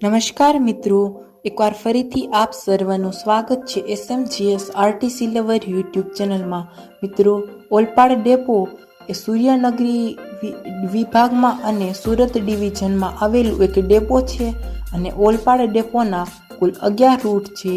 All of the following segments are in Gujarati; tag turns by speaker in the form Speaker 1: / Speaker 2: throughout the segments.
Speaker 1: નમસ્કાર મિત્રો, એકવાર ફરીથી આપ સર્વનું સ્વાગત છે SMGS આરટીસી લવર યુટ્યુબ ચેનલમાં। મિત્રો, ઓલપાડ ડેપો એ સૂર્યનગરી વિભાગમાં અને સુરત ડિવિઝનમાં આવેલું એક ડેપો છે અને ઓલપાડ ડેપોના કુલ 11 રૂટ છે,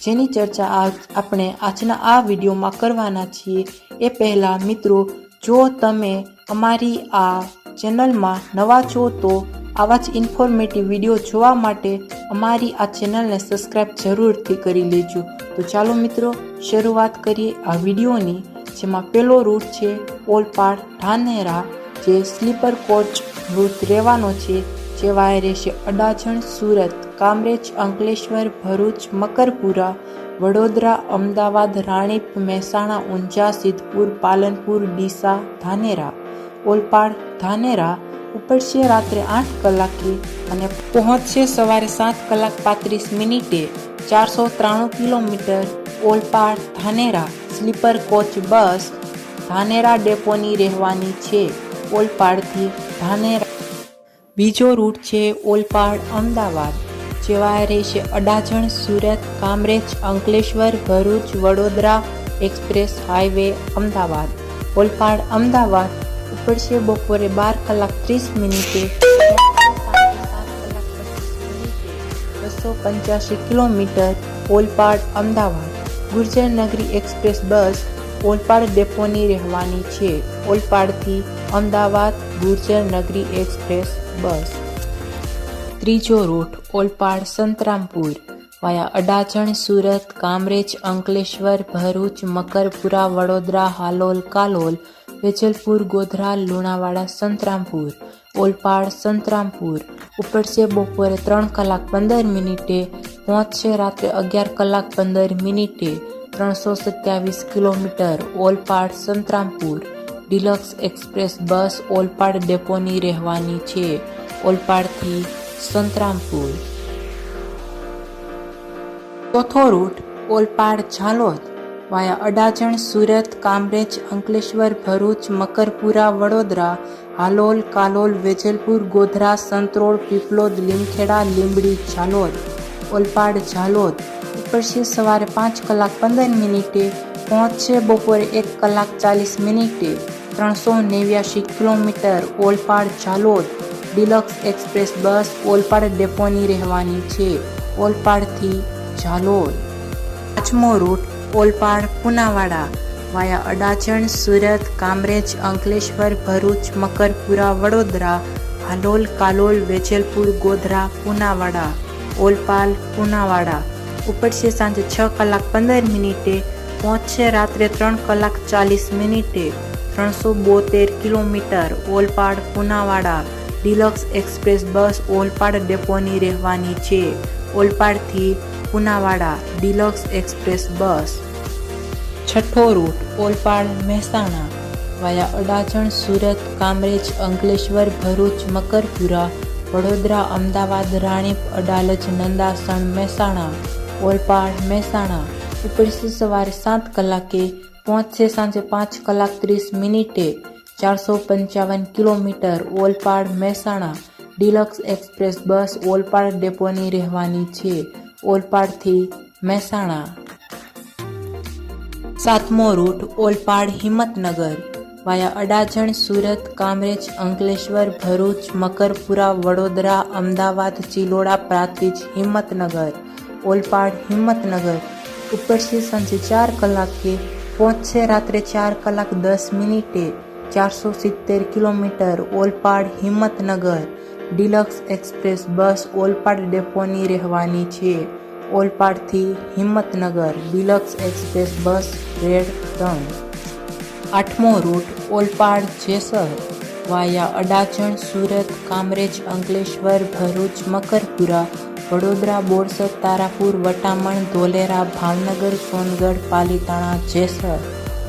Speaker 1: જેની ચર્ચા આપણે આજના આ વિડીયોમાં કરવાના છીએ। એ પહેલાં મિત્રો, જો તમે અમારી આ ચેનલમાં નવા છો તો આવા જ ઇન્ફોર્મેટિવ વિડીયો જોવા માટે અમારી આ ચેનલને સબસ્ક્રાઈબ જરૂરથી કરી લેજો। તો ચાલો મિત્રો, શરૂઆત કરીએ આ વિડીયોની, જેમાં પહેલો રૂટ છે ઓલપાડ ધાનેરા, જે સ્લીપર કોચ રૂટ રહેવાનો છે, જે વાય રહેશે અડાજણ, સુરત, કામરેજ, અંકલેશ્વર, ભરૂચ, મકરપુરા, વડોદરા, અમદાવાદ, રાણીપ, મહેસાણા, ઊંઝા, સિદ્ધપુર, પાલનપુર, ડીસા, ધાનેરા। ઓલપાડ ધાનેરા ઉપડશે રાત્રે 8 કલાકે અને પહોંચશે સવારે 7:35 493 kilometre. Olpad Dhanera sleeper coach bus Dhanera ડેપોની રહેવાની છે, ઓલપાડથી ધાનેરા। બીજો રૂટ છે ઓલપાડ અમદાવાદ, જેવા રહેશે અડાજણ, સુરત, કામરેજ, અંકલેશ્વર, ભરૂચ, વડોદરા એક્સપ્રેસ હાઈવે, અમદાવાદ। ઓલપાડ અમદાવાદ ઉપડશે બપોરે 12:30 285 કિલોમીટર। ઓલપાડ અમદાવાદ ગુર્જર નગરી એક્સપ્રેસ બસ ઓલપાડ ડેપોની રહેવાની છે, ઓલપાડથી અમદાવાદ ગુર્જર નગરી એક્સપ્રેસ બસ। ત્રીજો રૂટ ઓલપાડ સંતરામપુર વાયા અડાજણ, સુરત, કામરેજ, અંકલેશ્વર, ભરૂચ, મકરપુરા, વડોદરા, હાલોલ, કાલોલ, વેજલપુર, ગોધરા, લુણાવાડા, સંતરામપુર। ઓલપાડ સંતરામપુર ઉપડશે બપોરે 3:15 પહોંચશે રાત્રે 11:15 327 kilometre. Olpad Santrampur deluxe express bus Olpad ડેપોની રહેવાની છે, ઓલપાડથી સંતરામપુર। ચોથો રૂટ ઓલપાડ ઝાલોદ વાયા અડાજણ, સુરત, કામરેજ, અંકલેશ્વર, ભરૂચ, મકરપુરા, વડોદરા, હાલોલ, કાલોલ, વેજલપુર, ગોધરા, સંતરોડ, પીપલોદ, લીમખેડા, લીંબડી, ઝાલોદ। ઓલપાડ ઝાલોદ ઉપડશે સવારે 5:15 પહોંચશે બપોરે 1:40 389 kilometre. Olpad Jhalod deluxe express bus Olpad ડેપોની રહેવાની છે, ઓલપાડથી ઝાલોદ। પાંચમો રૂટ ઓલપાડ પુનાવાડા વાયા અડાજણ, સુરત, કામરેજ, અંકલેશ્વર, ભરૂચ, મકરપુરા, વડોદરા, હાલોલ, કાલોલ, વેજલપુર, ગોધરા, પુનાવાડા। ઓલપાડ પુનાવાડા ઉપડશે સાંજે 6:15 પહોંચશે રાત્રે 3:40 372 kilometre. Olpad Punawada deluxe express bus Olpad ડેપોની રહેવાની છે, ઓલપાડથી પુનાવાડા ડિલક્સ એક્સપ્રેસ બસ। છઠ્ઠો રૂટ ઓલપાડ મહેસાણા વાયા અડાજણ, સુરત, કામરેજ, અંકલેશ્વર, ભરૂચ, મકરપુરા, વડોદરા, અમદાવાદ, રાણીપ, અડાલજ, નંદાસણ, મહેસાણા। ઓલપાડ મહેસાણા ઉપડશે સવારે 7 કલાકે પહોંચશે સાંજે 5:30 455 kilometre. Olpad Mehsana deluxe express bus Olpad ડેપોની રહેવાની છે, ઓલપાડથી મહેસાણા। સાતમો રૂટ ઓલપાડ હિંમતનગર વાયા અડાજણ, સુરત, કામરેજ, અંકલેશ્વર, ભરૂચ, મકરપુરા, વડોદરા, અમદાવાદ, ચિલોડા, પ્રાંતિજ, હિંમતનગર। ઓલપાડ હિંમતનગર ઉપડશે સાંજે 4 કલાકે પહોંચશે રાત્રે 4:10 470 kilometre. Olpad Himmatnagar deluxe express bus Olpad ડેપોની રહેવાની છે, ઓલપાડથી Himmatnagar deluxe express bus red 3। આઠમો રૂટ ઓલપાડ જેસર વાયા અડાજણ, સુરત, કામરેજ, અંકલેશ્વર, ભરૂચ, મકરપુરા, વડોદરા, બોરસદ, તારાપુર, વટામણ, ધોલેરા, ભાવનગર, સોનગઢ, પાલીતાણા, જેસર।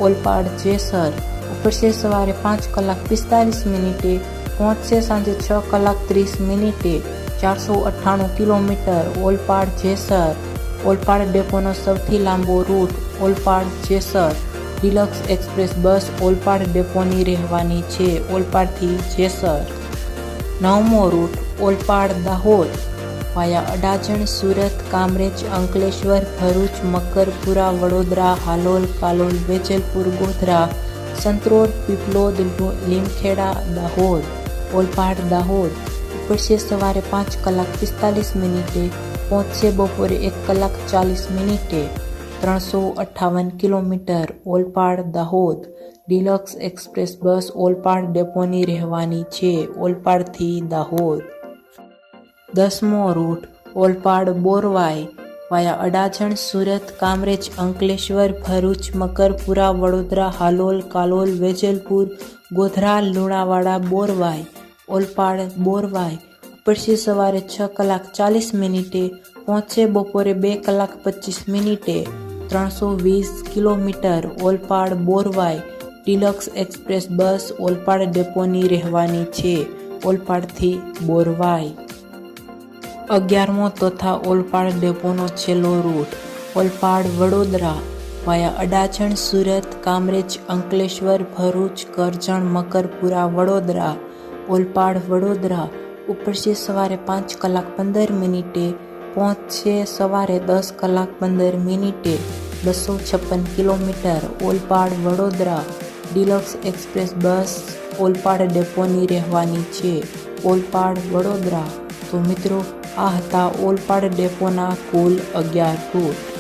Speaker 1: ઓલપાડ જેસર ઉપડશે સવારે 5:45 પહોંચશે સાંજે 6:30 498 કિલોમીટર। ઓલપાડ જેસર ઓલપાડ ડેપોનો સૌથી લાંબો route Olpad Jesar deluxe express bus Olpad ડેપોની રહેવાની છે, ઓલપાડથી જેસર। નવમો રૂટ ઓલપાડ દાહોદ વાયા અડાજણ, સુરત, કામરેજ, અંકલેશ્વર, ભરૂચ, મકરપુરા, વડોદરા, હાલોલ, કાલોલ, વેજલપુર, ગોધરા, સંતરોડ, પીપલોદ, લીમખેડા, દાહોદ. ઓલપાડ દાહોદ ઉપડશે સવારે 5 કલાક 45 મિનિટે, પહોંચશે બપોરે 1 કલાક 40 મિનિટે. 358 kilometre. Olpad Dahod deluxe express bus Olpad ડેપોની રહેવાની છે. ઓલપાડથી દાહોદ. 10મો રૂટ ઓલપાડ બોરવાઈ વાયા અડાજણ, સુરત, કામરેજ, અંકલેશ્વર, ભરૂચ, મકરપુરા, વડોદરા, હાલોલ, કાલોલ, વેજલપુર, ગોધરા, લુણાવાડા, બોરવાઈ. ઓલપાડ બોરવાઈ ઉપડશે સવારે 6 કલાક 40 મિનિટે, પહોંચશે બપોરે 2 કલાક 25 મિનિટે. 320 kilometre. Olpad Borvai deluxe express bus Olpad ડેપોની રહેવાની છે. ઓલપાડથી બોરવાઈ. 11મો તથા ઓલપાડ ડેપોનો છેલ્લો રૂટ ઓલપાડ વડોદરા વાયા અડાજણ, સુરત, કામરેજ, અંકલેશ્વર, ભરૂચ, કરજણ, મકરપુરા, વડોદરા. ઓલપાડ વડોદરા ઉપડશે સવારે 5 કલાક 15 મિનિટે, પહોંચશે સવારે 10 કલાક 15 મિનિટે. 256 kilometre. Olpad Vadodara deluxe express bus Olpad ડેપોની રહેવાની છે. ઓલપાડ વડોદરા. તો મિત્રો આ હતા ઓલપાડ ડેપોના કુલ 11 રૂટ.